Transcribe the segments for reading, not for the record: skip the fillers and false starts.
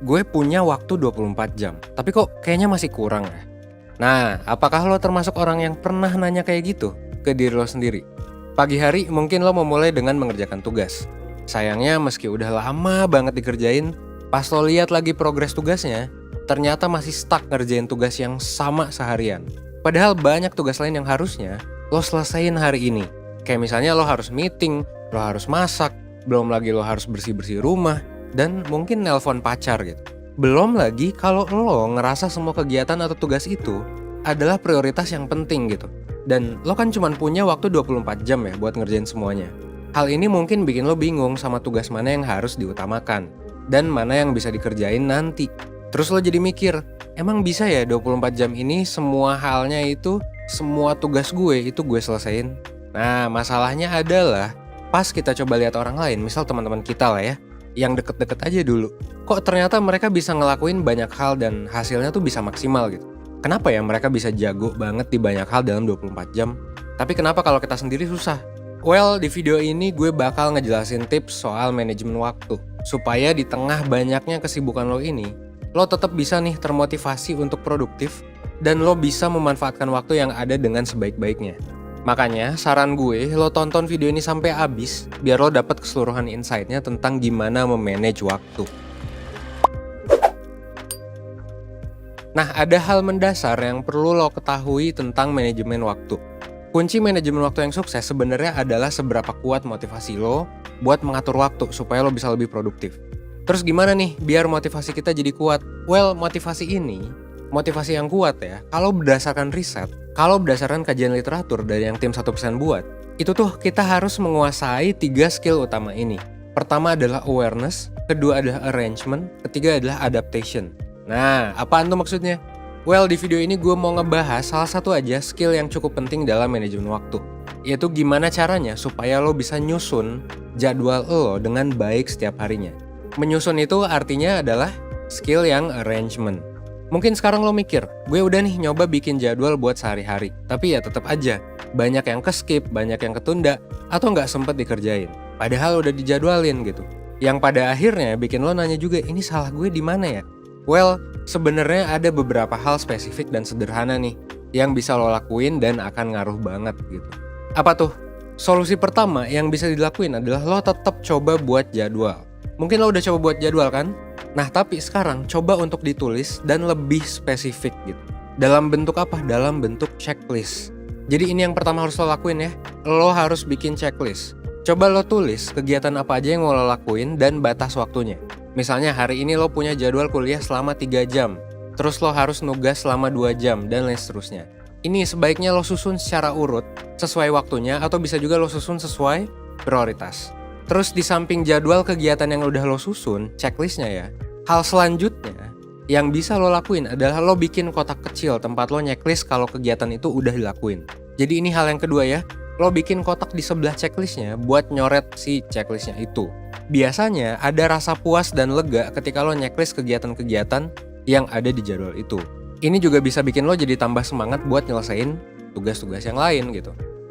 gue punya waktu 24 jam, tapi kok kayaknya masih kurang ya? Nah, apakah lo termasuk orang yang pernah nanya kayak gitu ke diri lo sendiri? Pagi hari mungkin lo memulai dengan mengerjakan tugas. Sayangnya meski udah lama banget dikerjain, pas lo lihat lagi progres tugasnya, ternyata masih stuck ngerjain tugas yang sama seharian. Padahal banyak tugas lain yang harusnya lo selesain hari ini. Kayak misalnya lo harus meeting, lo harus masak, belum lagi lo harus bersih-bersih rumah, dan mungkin nelpon pacar gitu. Belum lagi kalau lo ngerasa semua kegiatan atau tugas itu adalah prioritas yang penting gitu. Dan lo kan cuma punya waktu 24 jam ya buat ngerjain semuanya. Hal ini mungkin bikin lo bingung sama tugas mana yang harus diutamakan dan mana yang bisa dikerjain nanti. Terus lo jadi mikir, emang bisa ya 24 jam ini semua halnya itu, semua tugas gue itu gue selesain? Nah, masalahnya adalah pas kita coba lihat orang lain, misal teman-teman kita lah ya, yang deket-deket aja dulu. Kok ternyata mereka bisa ngelakuin banyak hal dan hasilnya tuh bisa maksimal gitu. Kenapa ya mereka bisa jago banget di banyak hal dalam 24 jam? Tapi kenapa kalau kita sendiri susah? Well, di video ini gue bakal ngejelasin tips soal manajemen waktu. Supaya di tengah banyaknya kesibukan lo ini, lo tetap bisa nih termotivasi untuk produktif dan lo bisa memanfaatkan waktu yang ada dengan sebaik-baiknya. Makanya saran gue lo tonton video ini sampai habis biar lo dapat keseluruhan insight-nya tentang gimana memanage waktu. Nah, ada hal mendasar yang perlu lo ketahui tentang manajemen waktu. Kunci manajemen waktu yang sukses sebenarnya adalah seberapa kuat motivasi lo buat mengatur waktu supaya lo bisa lebih produktif. Terus gimana nih biar motivasi kita jadi kuat? Well, motivasi yang kuat ya, kalau berdasarkan riset, kalau berdasarkan kajian literatur dari yang tim 1% buat, itu tuh kita harus menguasai 3 skill utama ini. Pertama adalah awareness, kedua adalah arrangement, ketiga adalah adaptation. Nah, apaan tuh maksudnya? Well, di video ini gue mau ngebahas salah satu aja skill yang cukup penting dalam manajemen waktu. Yaitu gimana caranya supaya lo bisa nyusun jadwal lo dengan baik setiap harinya. Menyusun itu artinya adalah skill yang arrangement. Mungkin sekarang lo mikir, gue udah nih nyoba bikin jadwal buat sehari-hari. Tapi ya tetap aja, banyak yang ke-skip, banyak yang ketunda, atau nggak sempet dikerjain. Padahal udah dijadwalin gitu. Yang pada akhirnya bikin lo nanya juga, ini salah gue di mana ya? Well, sebenarnya ada beberapa hal spesifik dan sederhana nih yang bisa lo lakuin dan akan ngaruh banget gitu. Apa tuh? Solusi pertama yang bisa dilakuin adalah lo tetap coba buat jadwal. Mungkin lo udah coba buat jadwal kan? Nah, tapi sekarang coba untuk ditulis dan lebih spesifik gitu. Dalam bentuk apa? Dalam bentuk checklist. Jadi ini yang pertama harus lo lakuin ya. Lo harus bikin checklist. Coba lo tulis kegiatan apa aja yang mau lo lakuin dan batas waktunya. Misalnya hari ini lo punya jadwal kuliah selama 3 jam. Terus lo harus nugas selama 2 jam dan lain seterusnya. Ini sebaiknya lo susun secara urut, sesuai waktunya, atau bisa juga lo susun sesuai prioritas. Terus di samping jadwal kegiatan yang udah lo susun, checklistnya ya, hal selanjutnya yang bisa lo lakuin adalah lo bikin kotak kecil tempat lo checklist kalau kegiatan itu udah dilakuin. Jadi ini hal yang kedua ya, lo bikin kotak di sebelah checklistnya buat nyoret si checklistnya itu. Biasanya ada rasa puas dan lega ketika lo checklist kegiatan-kegiatan yang ada di jadwal itu. Ini juga bisa bikin lo jadi tambah semangat buat nyelesain tugas-tugas yang lain gitu.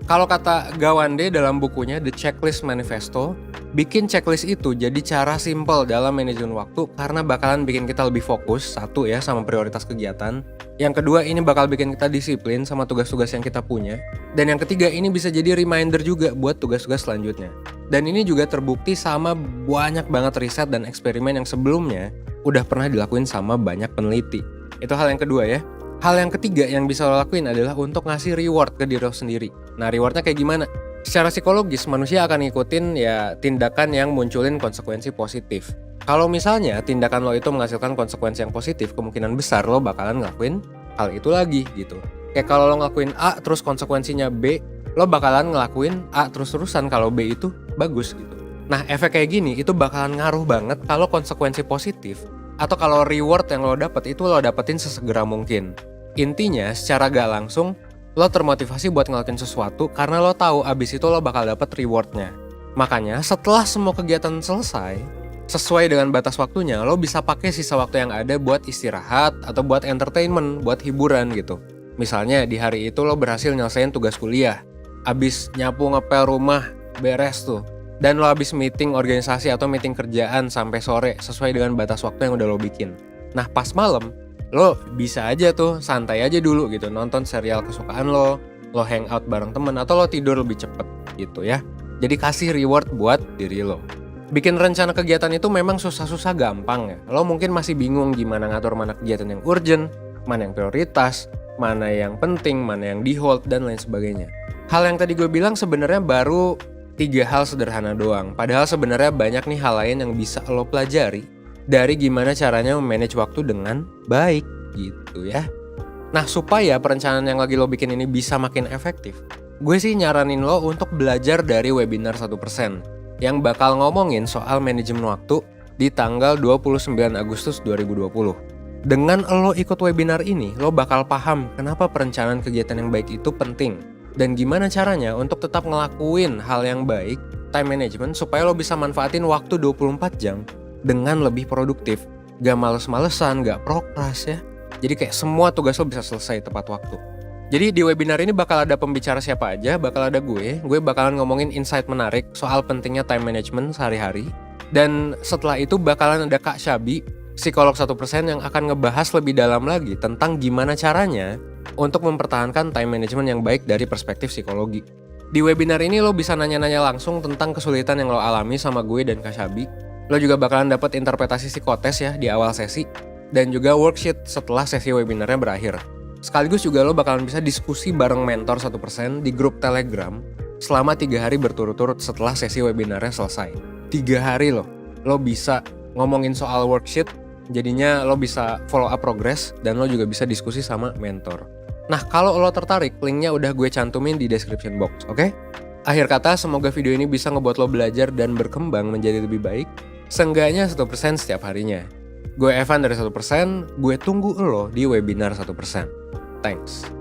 Kalau kata Gawande dalam bukunya The Checklist Manifesto, bikin checklist itu jadi cara simple dalam manajemen waktu karena bakalan bikin kita lebih fokus, satu ya, sama prioritas kegiatan. Yang kedua, ini bakal bikin kita disiplin sama tugas-tugas yang kita punya. Dan yang ketiga, ini bisa jadi reminder juga buat tugas-tugas selanjutnya. Dan ini juga terbukti sama banyak banget riset dan eksperimen yang sebelumnya udah pernah dilakuin sama banyak peneliti. Itu hal yang kedua ya. Hal yang ketiga yang bisa lo lakuin adalah untuk ngasih reward ke diri lo sendiri. Nah, rewardnya kayak gimana? Secara psikologis, manusia akan ngikutin ya tindakan yang munculin konsekuensi positif. Kalau misalnya tindakan lo itu menghasilkan konsekuensi yang positif, kemungkinan besar lo bakalan ngelakuin hal itu lagi gitu. Kayak kalau lo ngelakuin A terus konsekuensinya B, lo bakalan ngelakuin A terus-terusan kalau B itu bagus gitu. Nah, efek kayak gini itu bakalan ngaruh banget kalau konsekuensi positif atau kalau reward yang lo dapet itu lo dapetin sesegera mungkin. Intinya, secara gak langsung, lo termotivasi buat ngelakuin sesuatu karena lo tahu abis itu lo bakal dapet rewardnya. Makanya, setelah semua kegiatan selesai, sesuai dengan batas waktunya, lo bisa pakai sisa waktu yang ada buat istirahat atau buat entertainment, buat hiburan gitu. Misalnya, di hari itu lo berhasil nyelesain tugas kuliah. Abis nyapu ngepel rumah, beres tuh. dan lo habis meeting organisasi atau meeting kerjaan sampai sore sesuai dengan batas waktu yang udah lo bikin. Nah pas malam, lo bisa aja tuh santai aja dulu gitu, nonton serial kesukaan lo hangout bareng temen, atau lo tidur lebih cepet gitu ya. Jadi kasih reward buat diri lo. Bikin rencana kegiatan itu memang susah-susah gampang ya. Lo mungkin masih bingung gimana ngatur mana kegiatan yang urgent, mana yang prioritas, mana yang penting, mana yang di hold, dan lain sebagainya. Hal yang tadi gue bilang sebenarnya baru 3 hal sederhana doang. Padahal sebenarnya banyak nih hal lain yang bisa lo pelajari dari gimana caranya memanage waktu dengan baik gitu ya. Nah supaya perencanaan yang lagi lo bikin ini bisa makin efektif, gue sih nyaranin lo untuk belajar dari webinar 1% yang bakal ngomongin soal manajemen waktu di tanggal 29 Agustus 2020. Dengan lo ikut webinar ini, lo bakal paham kenapa perencanaan kegiatan yang baik itu penting dan gimana caranya untuk tetap ngelakuin hal yang baik, time management, supaya lo bisa manfaatin waktu 24 jam dengan lebih produktif. Gak males-malesan, gak prokras ya. Jadi kayak semua tugas lo bisa selesai tepat waktu. Jadi di webinar ini bakal ada pembicara siapa aja, bakal ada gue bakalan ngomongin insight menarik soal pentingnya time management sehari-hari. Dan setelah itu bakalan ada Kak Syabi, psikolog 1% yang akan ngebahas lebih dalam lagi tentang gimana caranya untuk mempertahankan time management yang baik dari perspektif psikologi. Di webinar ini lo bisa nanya-nanya langsung tentang kesulitan yang lo alami sama gue dan Kak Syabi. Lo juga bakalan dapat interpretasi psikotes ya di awal sesi, dan juga worksheet setelah sesi webinarnya berakhir. Sekaligus juga lo bakalan bisa diskusi bareng mentor 1% di grup Telegram selama 3 hari berturut-turut setelah sesi webinarnya selesai. 3 hari lo bisa ngomongin soal worksheet, jadinya lo bisa follow up progress dan lo juga bisa diskusi sama mentor. Nah kalau lo tertarik, linknya udah gue cantumin di description box, oke? Akhir kata, semoga video ini bisa ngebuat lo belajar dan berkembang menjadi lebih baik, seenggaknya 1% setiap harinya. Gue Evan dari 1%, gue tunggu lo di webinar 1%. Thanks.